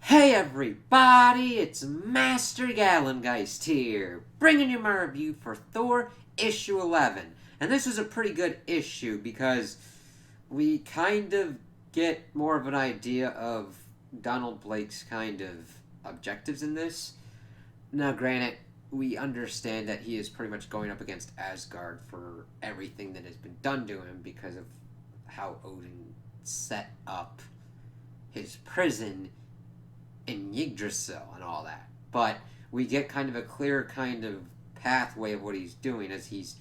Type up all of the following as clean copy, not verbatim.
Hey everybody, it's Master Gallengeist here, bringing you my review for Thor issue 11. And this was a pretty good issue because we kind of get more of an idea of Donald Blake's kind of objectives in this. Now, granted, we understand that he is pretty much going up against Asgard for everything that has been done to him because of how Odin set up his prison in Yggdrasil and all that. But we get kind of a clear kind of pathway of what he's doing as he's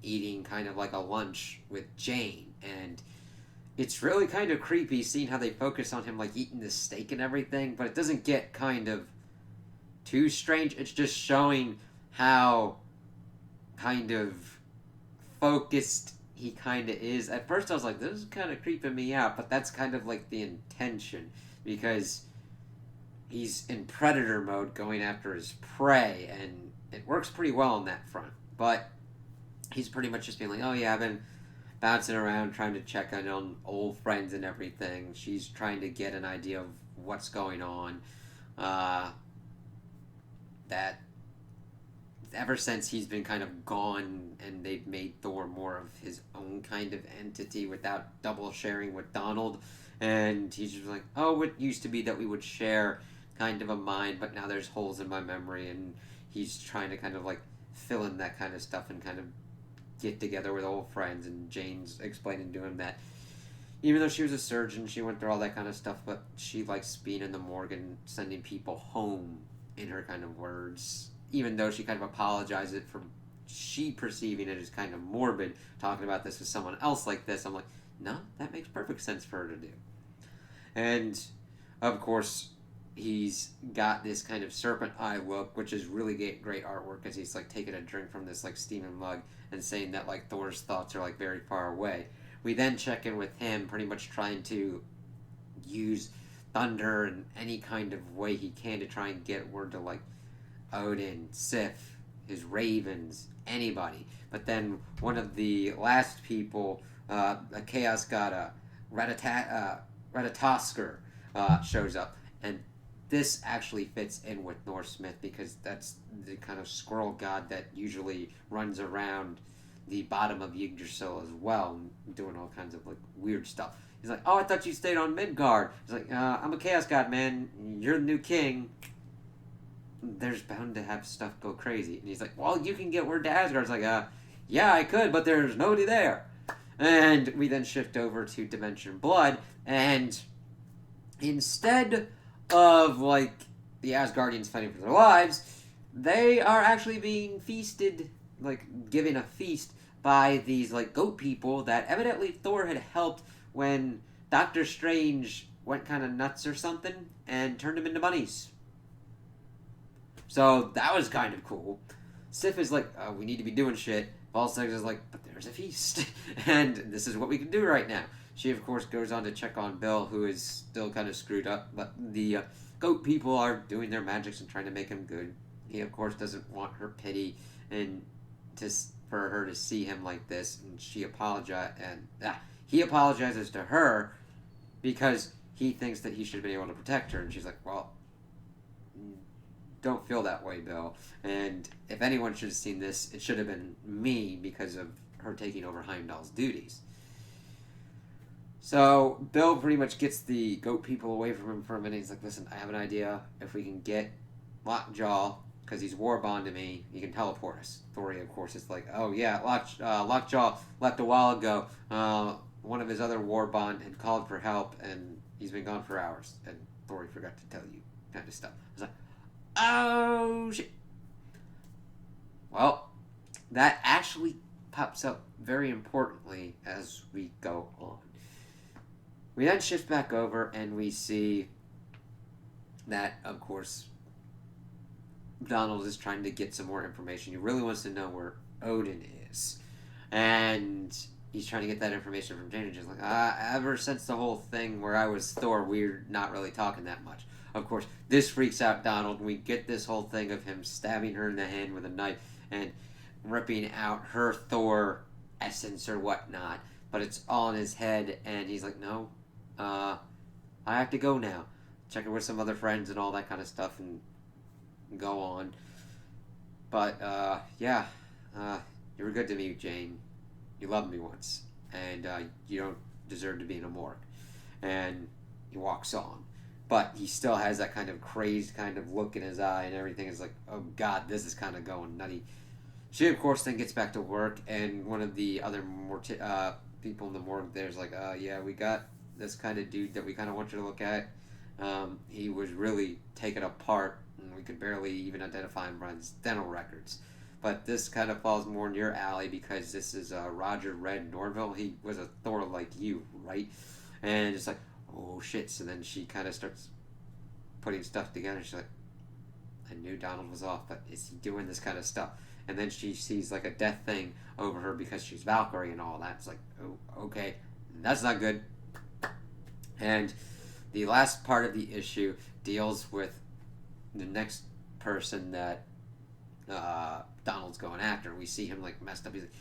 eating kind of like a lunch with Jane. And it's really kind of creepy seeing how they focus on him like eating the steak and everything, but it doesn't get kind of too strange. It's just showing how kind of focused he kind of is. At first I was like, this is kind of creeping me out, but that's kind of like the intention because he's in predator mode going after his prey, and it works pretty well on that front. But he's pretty much just being like, oh yeah, I've been bouncing around trying to check on old friends and everything. She's trying to get an idea of what's going on. That ever since he's been kind of gone and they've made Thor more of his own kind of entity without double sharing with Donald, and he's just like, oh, it used to be that we would share kind of a mind, but now there's holes in my memory, and he's trying to kind of like fill in that kind of stuff and kind of get together with old friends. And Jane's explaining to him that even though she was a surgeon, she went through all that kind of stuff, but she likes being in the morgue and sending people home, in her kind of words, even though she kind of apologizes for she perceiving it as kind of morbid, talking about this with someone else like this. I'm like, no, that makes perfect sense for her to do. And of course, he's got this kind of serpent eye look, which is really great artwork as he's like taking a drink from this like steaming mug and saying that like Thor's thoughts are like very far away. We then check in with him, pretty much trying to use thunder in any kind of way he can to try and get word to like Odin, Sif, his ravens, anybody. But then one of the last people, a chaos god, Ratatosker, shows up, and this actually fits in with Norse myth because that's the kind of squirrel god that usually runs around the bottom of Yggdrasil as well, doing all kinds of like weird stuff. He's like, oh, I thought you stayed on Midgard. He's like, I'm a chaos god, man. You're the new king. There's bound to have stuff go crazy. And he's like, well, you can get word to Asgard. It's like, yeah, I could, but there's nobody there. And we then shift over to Dimension Blood, and instead of like the Asgardians fighting for their lives, they are actually being feasted, like given a feast by these like goat people that evidently Thor had helped when Doctor Strange went kind of nuts or something and turned him into bunnies. So that was kind of cool. Sif is like, we need to be doing shit. Volstagg is like, but there's a feast. And this is what we can do right now. She, of course, goes on to check on Bill, who is still kind of screwed up. But the goat people are doing their magics and trying to make him good. He, of course, doesn't want her pity and for her to see him like this. And he apologizes to her because he thinks that he should have been able to protect her. And she's like, well, don't feel that way, Bill. And if anyone should have seen this, it should have been me because of her taking over Heimdall's duties. So Bill pretty much gets the goat people away from him for a minute. He's like, listen, I have an idea. If we can get Lockjaw, because he's war bond to me, he can teleport us. Thor, of course, is like, oh yeah, Lockjaw left a while ago. One of his other war bond had called for help, and he's been gone for hours. And Thor forgot to tell you, kind of stuff. I was like, oh shit. Well, that actually pops up very importantly as we go on. We then shift back over and we see that, of course, Donald is trying to get some more information. He really wants to know where Odin is. And he's trying to get that information from Jane. And just like, ever since the whole thing where I was Thor, we're not really talking that much. Of course, this freaks out Donald. We get this whole thing of him stabbing her in the hand with a knife and ripping out her Thor essence or whatnot. But it's all in his head, and he's like, no, I have to go now. check it with some other friends and all that kind of stuff and go on. But, yeah, you were good to me, Jane. You loved me once, and you don't deserve to be in a morgue. And he walks on. But he still has that kind of crazed kind of look in his eye, and everything is like, oh god, this is kind of going nutty. She, of course, then gets back to work, and one of the other people in the morgue there's like, yeah, we got this kind of dude that we kind of want you to look at. He was really taken apart, and we could barely even identify him by his dental records. But this kind of falls more in your alley because this is Roger Red Norville. He was a Thor like you, right? And it's like, oh shit. So then she kind of starts putting stuff together. She's like, I knew Donald was off, but is he doing this kind of stuff? And then she sees like a death thing over her because she's Valkyrie and all that. It's like, oh, okay, that's not good. And the last part of the issue deals with the next person that Donald's going after. We see him like messed up. He's like,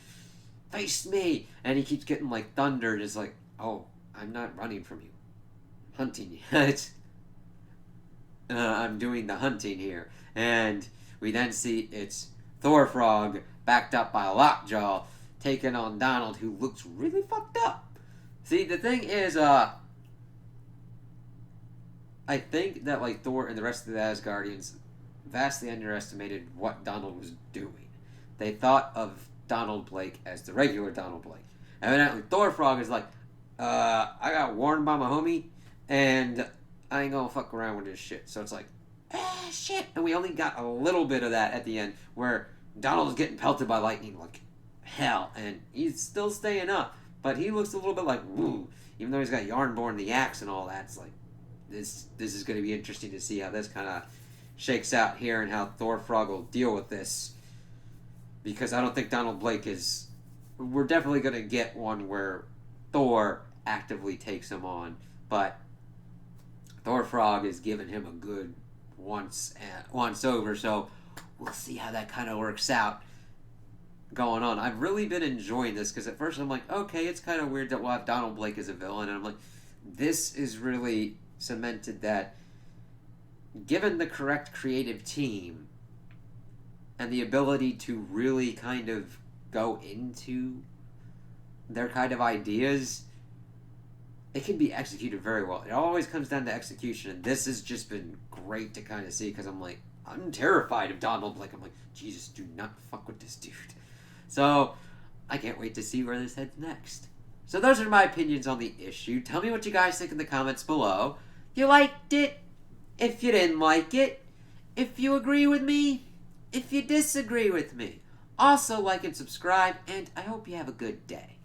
face me! And he keeps getting like thundered. It's like, oh, I'm not running from you. I'm hunting you. I'm doing the hunting here. And we then see it's Thor Frog backed up by Lockjaw taking on Donald, who looks really fucked up. See, the thing is, I think that like Thor and the rest of the Asgardians vastly underestimated what Donald was doing. They thought of Donald Blake as the regular Donald Blake. Evidently, Thor Frog is like, I got warned by my homie, and I ain't gonna fuck around with this shit. So it's like, shit. And we only got a little bit of that at the end, where Donald is getting pelted by lightning like hell, and he's still staying up. But he looks a little bit like, woo. Even though he's got Yarnborn the axe and all that, it's like, this is going to be interesting to see how this kind of shakes out here and how Thor Frog will deal with this. Because I don't think Donald Blake is... We're definitely going to get one where Thor actively takes him on. But Thor Frog is giving him a good once over. So we'll see how that kind of works out going on. I've really been enjoying this because at first I'm like, okay, it's kind of weird that we'll have Donald Blake as a villain. And I'm like, this is really cemented that given the correct creative team and the ability to really kind of go into their kind of ideas, it can be executed very well. It always comes down to execution, and this has just been great to kind of see because I'm like, I'm terrified of Donald Blake. I'm like, Jesus, do not fuck with this dude. So I can't wait to see where this heads next. So those are my opinions on the issue. Tell me what you guys think in the comments below. You liked it? If you didn't like it? If you agree with me? If you disagree with me? Also like and subscribe, and I hope you have a good day.